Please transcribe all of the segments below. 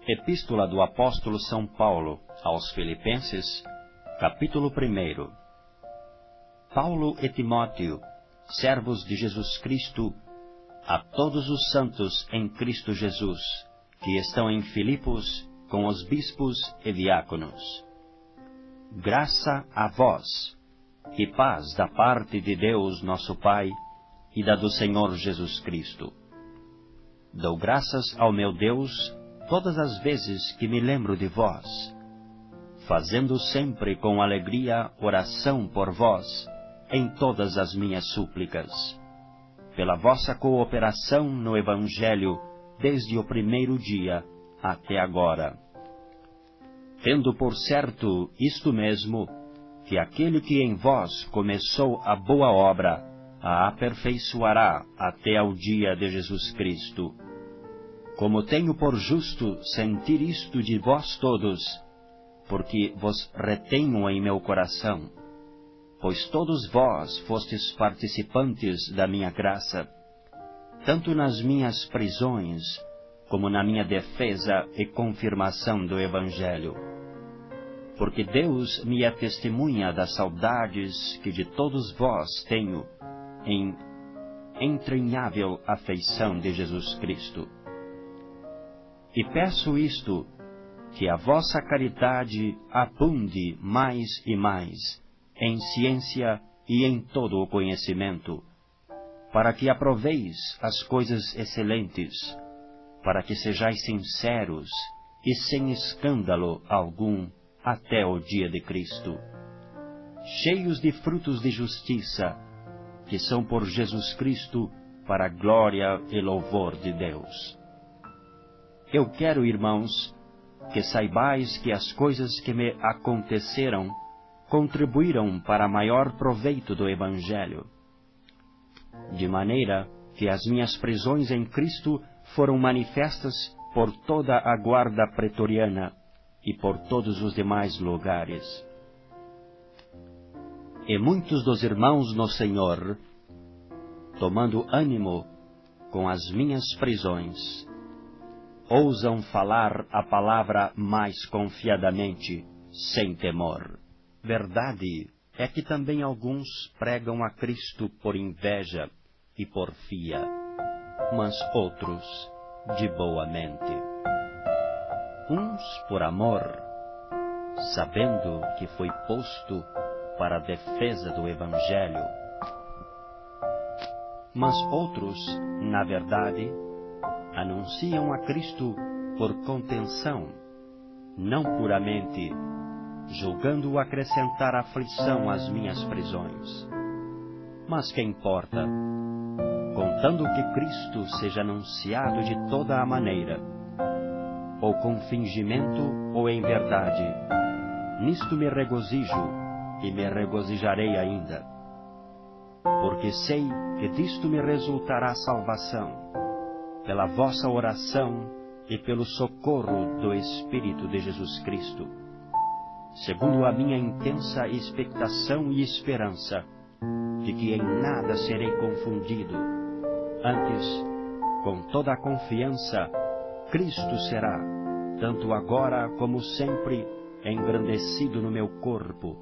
Epístola do Apóstolo São Paulo aos Filipenses, capítulo 1. Paulo e Timóteo, servos de Jesus Cristo, a todos os santos em Cristo Jesus, que estão em Filipos, com os bispos e diáconos. Graça a vós, e paz da parte de Deus nosso Pai, e da do Senhor Jesus Cristo. Dou graças ao meu Deus todas as vezes que me lembro de vós, fazendo sempre com alegria oração por vós em todas as minhas súplicas, pela vossa cooperação no Evangelho desde o primeiro dia até agora. Tendo por certo isto mesmo, que aquele que em vós começou a boa obra, a aperfeiçoará até ao dia de Jesus Cristo. Como tenho por justo sentir isto de vós todos, porque vos retenho em meu coração, pois todos vós fostes participantes da minha graça, tanto nas minhas prisões, como na minha defesa e confirmação do Evangelho. Porque Deus me é testemunha das saudades que de todos vós tenho, em entranhável afeição de Jesus Cristo. E peço isto, que a vossa caridade abunde mais e mais, em ciência e em todo o conhecimento, para que aproveis as coisas excelentes, para que sejais sinceros e sem escândalo algum até o dia de Cristo, cheios de frutos de justiça, que são por Jesus Cristo para a glória e louvor de Deus. Eu quero, irmãos, que saibais que as coisas que me aconteceram contribuíram para maior proveito do Evangelho, de maneira que as minhas prisões em Cristo foram manifestas por toda a guarda pretoriana e por todos os demais lugares. E muitos dos irmãos no Senhor, tomando ânimo com as minhas prisões, ousam falar a palavra mais confiadamente, sem temor. Verdade é que também alguns pregam a Cristo por inveja e porfia, mas outros de boa mente. Uns por amor, sabendo que foi posto para a defesa do Evangelho, mas outros, na verdade, anunciam a Cristo por contenção, não puramente, julgando acrescentar aflição às minhas prisões. Mas que importa, contando que Cristo seja anunciado de toda a maneira, ou com fingimento ou em verdade, nisto me regozijo e me regozijarei ainda, porque sei que disto me resultará salvação, pela vossa oração e pelo socorro do Espírito de Jesus Cristo, segundo a minha intensa expectação e esperança de que em nada serei confundido. Antes, com toda a confiança, Cristo será, tanto agora como sempre, engrandecido no meu corpo,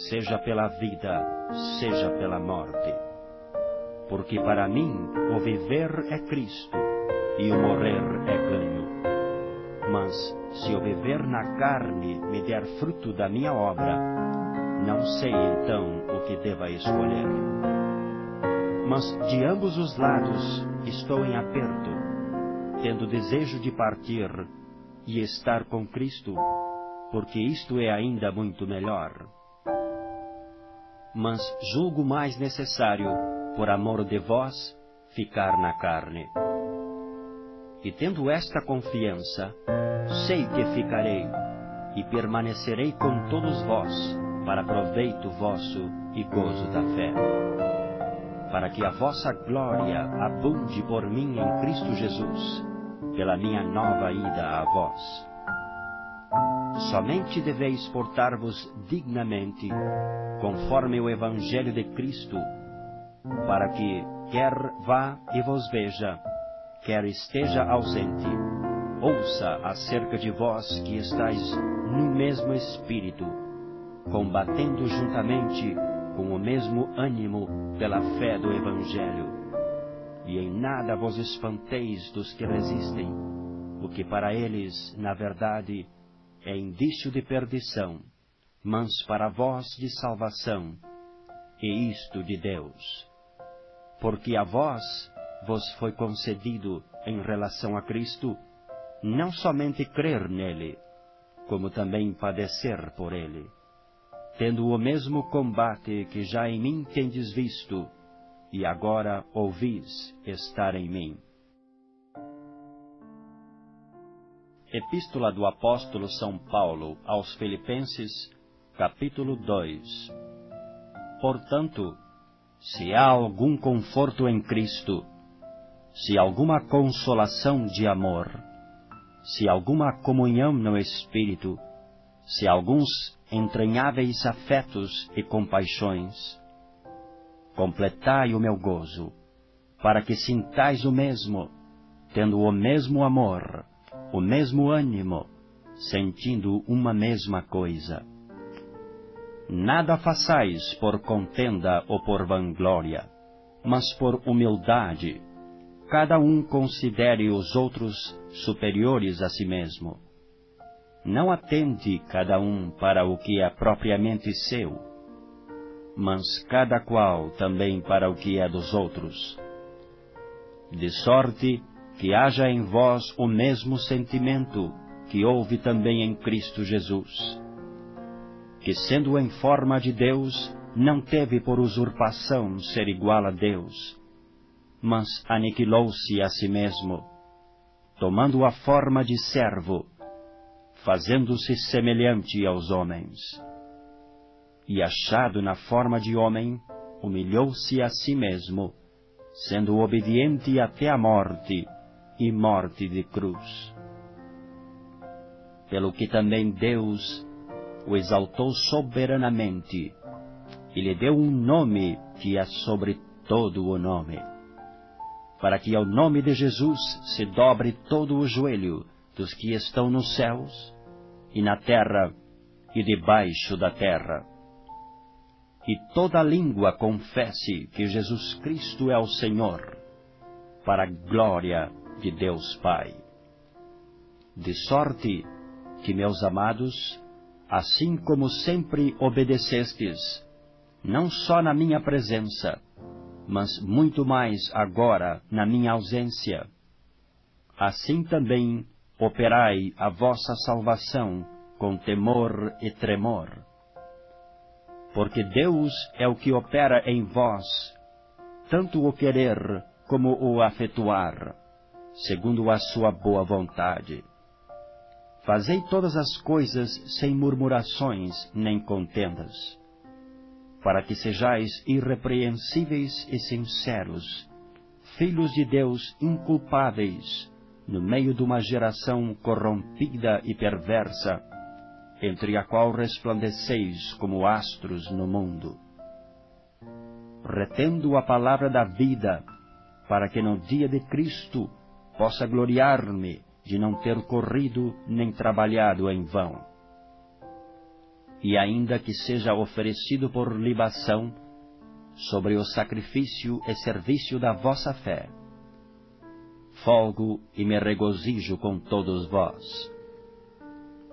seja pela vida, seja pela morte. Porque para mim o viver é Cristo, e o morrer é ganho. Mas, se o viver na carne me der fruto da minha obra, não sei então o que deva escolher. Mas de ambos os lados estou em aperto, tendo desejo de partir e estar com Cristo, porque isto é ainda muito melhor. Mas julgo mais necessário, por amor de vós, ficar na carne. E tendo esta confiança, sei que ficarei e permanecerei com todos vós, para proveito vosso e gozo da fé, para que a vossa glória abunde por mim em Cristo Jesus, pela minha nova ida a vós. Somente deveis portar-vos dignamente, conforme o Evangelho de Cristo, para que, quer vá e vos veja, quer esteja ausente, ouça acerca de vós que estáis no mesmo espírito, combatendo juntamente com o mesmo ânimo pela fé do Evangelho. E em nada vos espanteis dos que resistem, o que para eles, na verdade, é indício de perdição, mas para vós de salvação, e isto de Deus. Porque a vós vos foi concedido, em relação a Cristo, não somente crer nele, como também padecer por ele, tendo o mesmo combate que já em mim tendes visto, e agora ouvis estar em mim. Epístola do Apóstolo São Paulo aos Filipenses, capítulo 2. Portanto, se há algum conforto em Cristo, se alguma consolação de amor, se alguma comunhão no Espírito, se alguns entranháveis afetos e compaixões, completai o meu gozo, para que sintais o mesmo, tendo o mesmo amor, o mesmo ânimo, sentindo uma mesma coisa. Nada façais por contenda ou por vanglória, mas por humildade. Cada um considere os outros superiores a si mesmo. Não atente cada um para o que é propriamente seu, mas cada qual também para o que é dos outros. De sorte que haja em vós o mesmo sentimento que houve também em Cristo Jesus, que sendo em forma de Deus, não teve por usurpação ser igual a Deus, mas aniquilou-se a si mesmo, tomando a forma de servo, fazendo-se semelhante aos homens. E achado na forma de homem, humilhou-se a si mesmo, sendo obediente até a morte, e morte de cruz. Pelo que também Deus o exaltou soberanamente, e lhe deu um nome que é sobre todo o nome, para que ao nome de Jesus se dobre todo o joelho dos que estão nos céus, e na terra, e debaixo da terra, e toda língua confesse que Jesus Cristo é o Senhor, para a glória de Deus Pai. De sorte que, meus amados, assim como sempre obedecestes, não só na minha presença, mas muito mais agora na minha ausência, assim também operai a vossa salvação com temor e tremor. Porque Deus é o que opera em vós, tanto o querer como o efetuar, segundo a sua boa vontade. Fazei todas as coisas sem murmurações nem contendas, para que sejais irrepreensíveis e sinceros, filhos de Deus inculpáveis, no meio de uma geração corrompida e perversa, entre a qual resplandeceis como astros no mundo. Retendo a palavra da vida, para que no dia de Cristo possa gloriar-me de não ter corrido nem trabalhado em vão. E ainda que seja oferecido por libação, sobre o sacrifício e serviço da vossa fé, folgo e me regozijo com todos vós.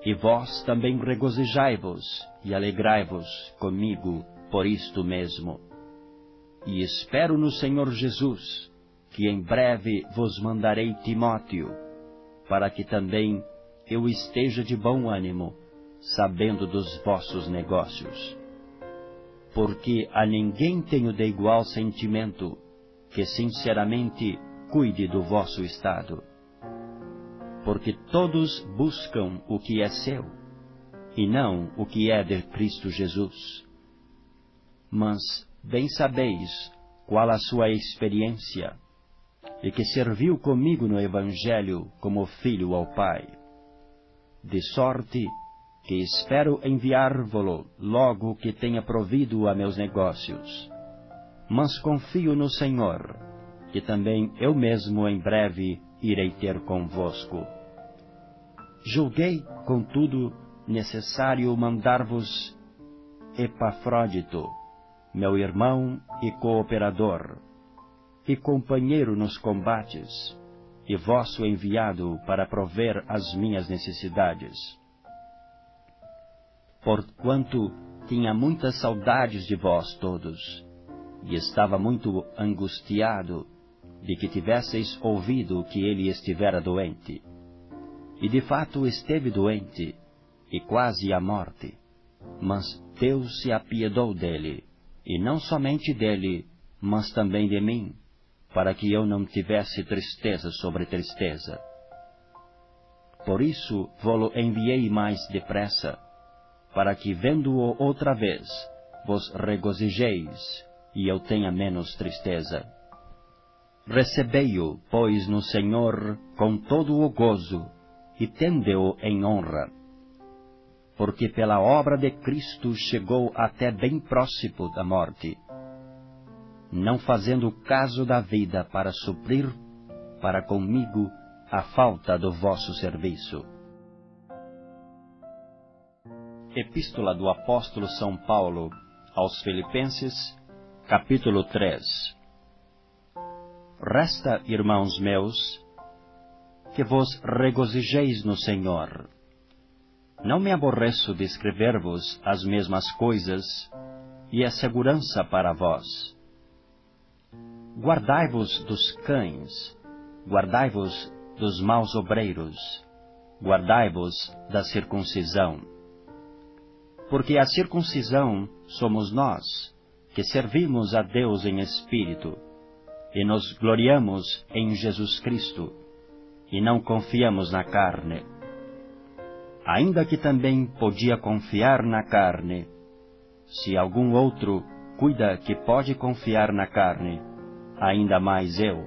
E vós também regozijai-vos e alegrai-vos comigo por isto mesmo. E espero no Senhor Jesus, que em breve vos mandarei Timóteo, para que também eu esteja de bom ânimo, sabendo dos vossos negócios. Porque a ninguém tenho de igual sentimento, que sinceramente cuide do vosso estado. Porque todos buscam o que é seu, e não o que é de Cristo Jesus. Mas bem sabeis qual a sua experiência, e que serviu comigo no Evangelho como filho ao Pai. De sorte que espero enviar-vo-lo logo que tenha provido a meus negócios. Mas confio no Senhor, que também eu mesmo em breve irei ter convosco, Julguei, contudo, necessário mandar-vos Epafrodito, meu irmão e cooperador, e companheiro nos combates, e vosso enviado para prover as minhas necessidades. Porquanto tinha muitas saudades de vós todos, e estava muito angustiado de que tivesseis ouvido que ele estivera doente. E de fato esteve doente, e quase à morte. Mas Deus se apiedou dele, e não somente dele, mas também de mim, para que eu não tivesse tristeza sobre tristeza. Por isso vô-lo enviei mais depressa, para que, vendo-o outra vez, vos regozijeis, e eu tenha menos tristeza. Recebei-o, pois, no Senhor com todo o gozo, e tende-o em honra, porque pela obra de Cristo chegou até bem próximo da morte, não fazendo caso da vida para suprir para comigo a falta do vosso serviço. Epístola do Apóstolo São Paulo aos Filipenses, capítulo 3. Resta, irmãos meus, que vos regozijeis no Senhor. Não me aborreço de escrever-vos as mesmas coisas, e é segurança para vós. Guardai-vos dos cães, guardai-vos dos maus obreiros, guardai-vos da circuncisão. Porque a circuncisão somos nós, que servimos a Deus em espírito, e nos gloriamos em Jesus Cristo, e não confiamos na carne. Ainda que também podia confiar na carne, se algum outro cuida que pode confiar na carne, ainda mais eu,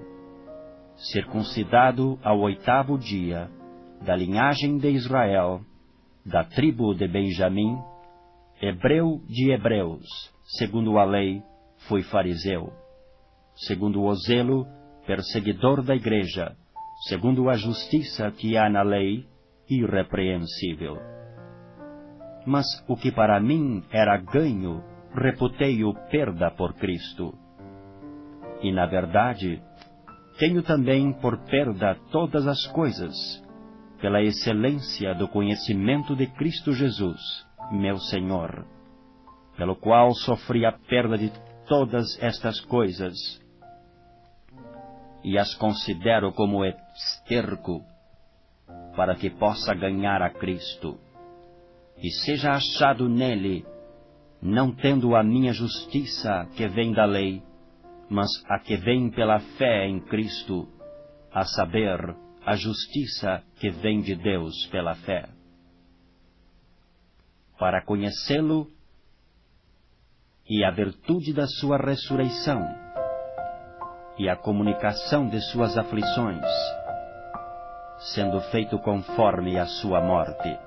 circuncidado ao 8º dia, da linhagem de Israel, da tribo de Benjamim, hebreu de hebreus, segundo a lei, fui fariseu, segundo o zelo, perseguidor da igreja, segundo a justiça que há na lei, irrepreensível. Mas o que para mim era ganho, reputei-o perda por Cristo. E, na verdade, tenho também por perda todas as coisas, pela excelência do conhecimento de Cristo Jesus, meu Senhor, pelo qual sofri a perda de todas estas coisas, e as considero como esterco, para que possa ganhar a Cristo, e seja achado nele, não tendo a minha justiça que vem da lei, mas a que vem pela fé em Cristo, a saber, a justiça que vem de Deus pela fé. Para conhecê-lo e a virtude da sua ressurreição, e a comunicação de suas aflições, sendo feito conforme a sua morte,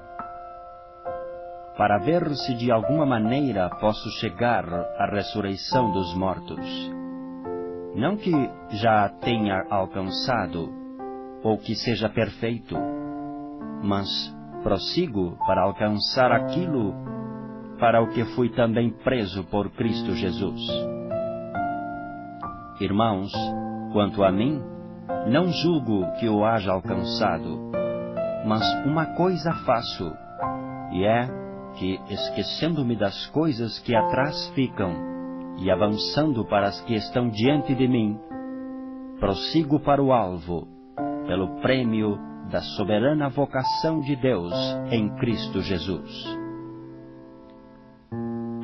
para ver se de alguma maneira posso chegar à ressurreição dos mortos. Não que já a tenha alcançado, ou que seja perfeito, mas prossigo para alcançar aquilo para o que fui também preso por Cristo Jesus. Irmãos, quanto a mim, não julgo que o haja alcançado, mas uma coisa faço, e é que, esquecendo-me das coisas que atrás ficam, e avançando para as que estão diante de mim, prossigo para o alvo, pelo prêmio da soberana vocação de Deus em Cristo Jesus.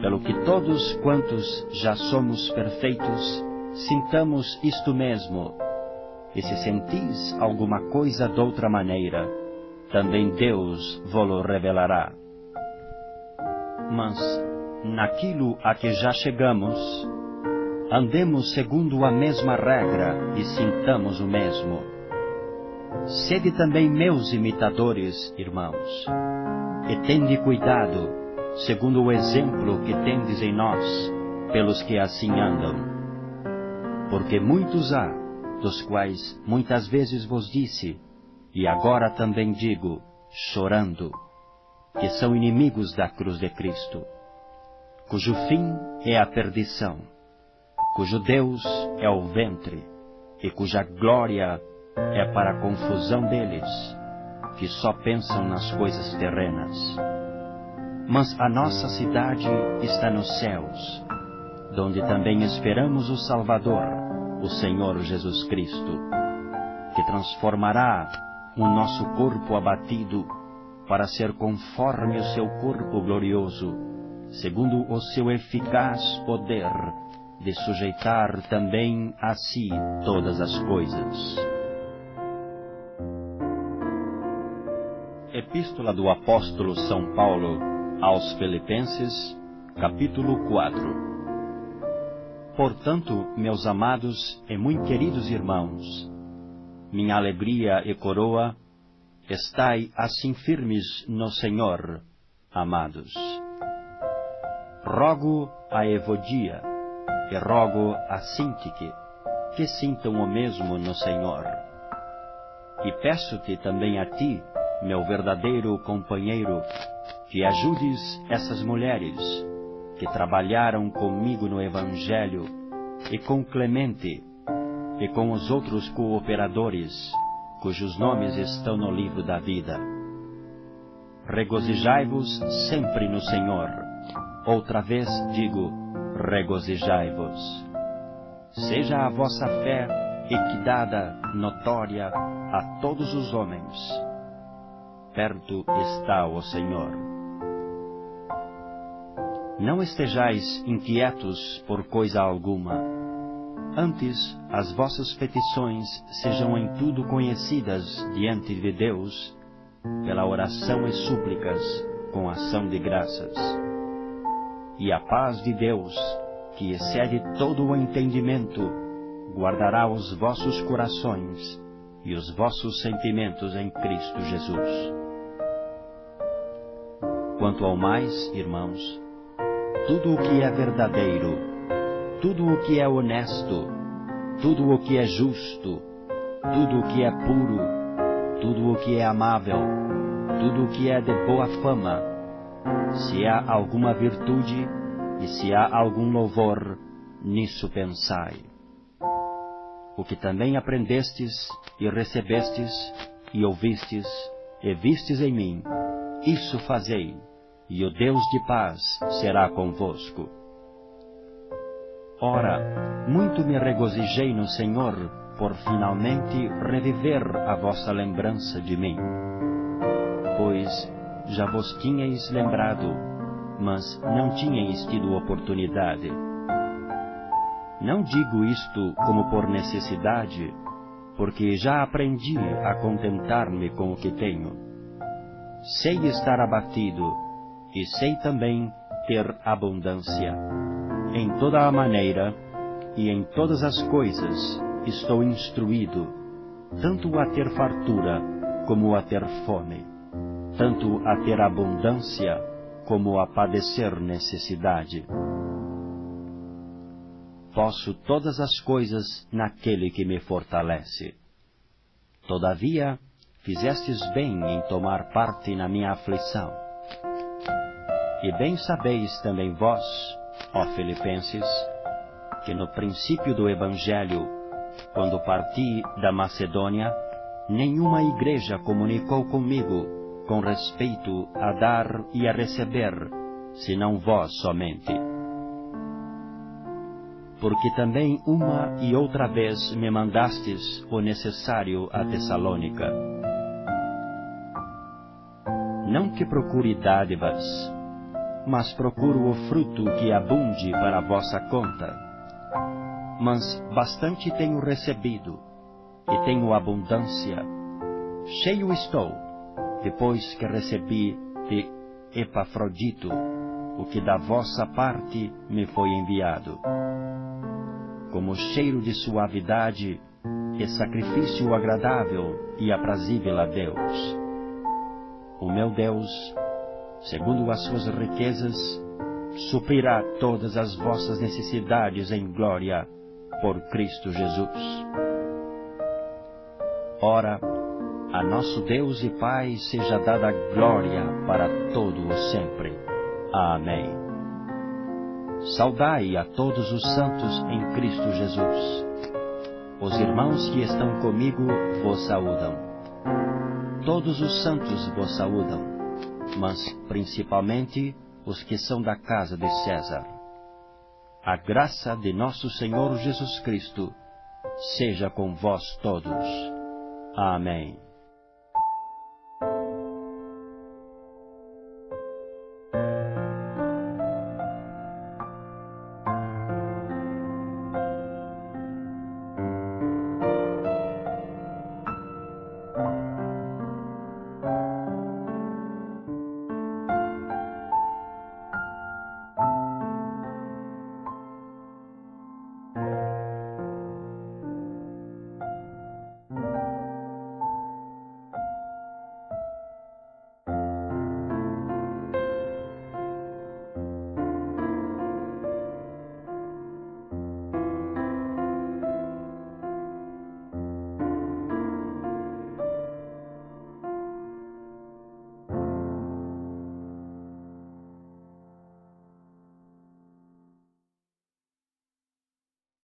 Pelo que todos quantos já somos perfeitos, sintamos isto mesmo, e se sentis alguma coisa doutra maneira, também Deus vô-lo revelará. Mas, naquilo a que já chegamos, andemos segundo a mesma regra e sintamos o mesmo. Sede também meus imitadores, irmãos, e tende cuidado, segundo o exemplo que tendes em nós, pelos que assim andam. Porque muitos há, dos quais muitas vezes vos disse, e agora também digo, chorando, que são inimigos da cruz de Cristo, cujo fim é a perdição, cujo Deus é o ventre, e cuja glória é para a confusão deles, que só pensam nas coisas terrenas. Mas a nossa cidade está nos céus, donde também esperamos o Salvador, o Senhor Jesus Cristo, que transformará o nosso corpo abatido para ser conforme o seu corpo glorioso, segundo o seu eficaz poder de sujeitar também a si todas as coisas. Epístola do Apóstolo São Paulo aos Filipenses, capítulo 4. Portanto, meus amados e muito queridos irmãos, minha alegria e coroa, estai assim firmes no Senhor, amados. Rogo a Evodia e rogo a Sintique que sintam o mesmo no Senhor. E peço-te também a ti, meu verdadeiro companheiro, que ajudes essas mulheres que trabalharam comigo no Evangelho, e com Clemente, e com os outros cooperadores, cujos nomes estão no livro da vida. Regozijai-vos sempre no Senhor. Outra vez digo, regozijai-vos. Seja a vossa fé equidada, notória a todos os homens. Perto está o Senhor. Não estejais inquietos por coisa alguma. Antes, as vossas petições sejam em tudo conhecidas diante de Deus, pela oração e súplicas, com ação de graças. E a paz de Deus, que excede todo o entendimento, guardará os vossos corações e os vossos sentimentos em Cristo Jesus. Quanto ao mais, irmãos, tudo o que é verdadeiro, tudo o que é honesto, tudo o que é justo, tudo o que é puro, tudo o que é amável, tudo o que é de boa fama, se há alguma virtude e se há algum louvor, nisso pensai. O que também aprendestes e recebestes e ouvistes e vistes em mim, isso fazei, e o Deus de paz será convosco. Ora, muito me regozijei no Senhor por finalmente reviver a vossa lembrança de mim. Pois já vos tinhais lembrado, mas não tinhais tido oportunidade. Não digo isto como por necessidade, porque já aprendi a contentar-me com o que tenho. Sei estar abatido, e sei também ter abundância. Em toda a maneira, e em todas as coisas, estou instruído, tanto a ter fartura, como a ter fome, tanto a ter abundância, como a padecer necessidade. Posso todas as coisas naquele que me fortalece. Todavia, fizestes bem em tomar parte na minha aflição. E bem sabeis também vós, ó Filipenses, que no princípio do Evangelho, quando parti da Macedônia, nenhuma igreja comunicou comigo com respeito a dar e a receber, senão vós somente. Porque também uma e outra vez me mandastes o necessário a Tessalônica. Não que procure dádivas, mas procuro o fruto que abunde para a vossa conta. Mas bastante tenho recebido, e tenho abundância. Cheio estou, depois que recebi de Epafrodito, o que da vossa parte me foi enviado. Como cheiro de suavidade e sacrifício agradável e aprazível a Deus. O meu Deus, segundo as suas riquezas, suprirá todas as vossas necessidades em glória por Cristo Jesus. Ora, A nosso Deus e Pai seja dada glória para todo o sempre. Amém. Saudai a todos os santos em Cristo Jesus. Os irmãos que estão comigo vos saúdam. Todos os santos vos saúdam, mas principalmente os que são da casa de César. A graça de nosso Senhor Jesus Cristo seja com vós todos. Amém.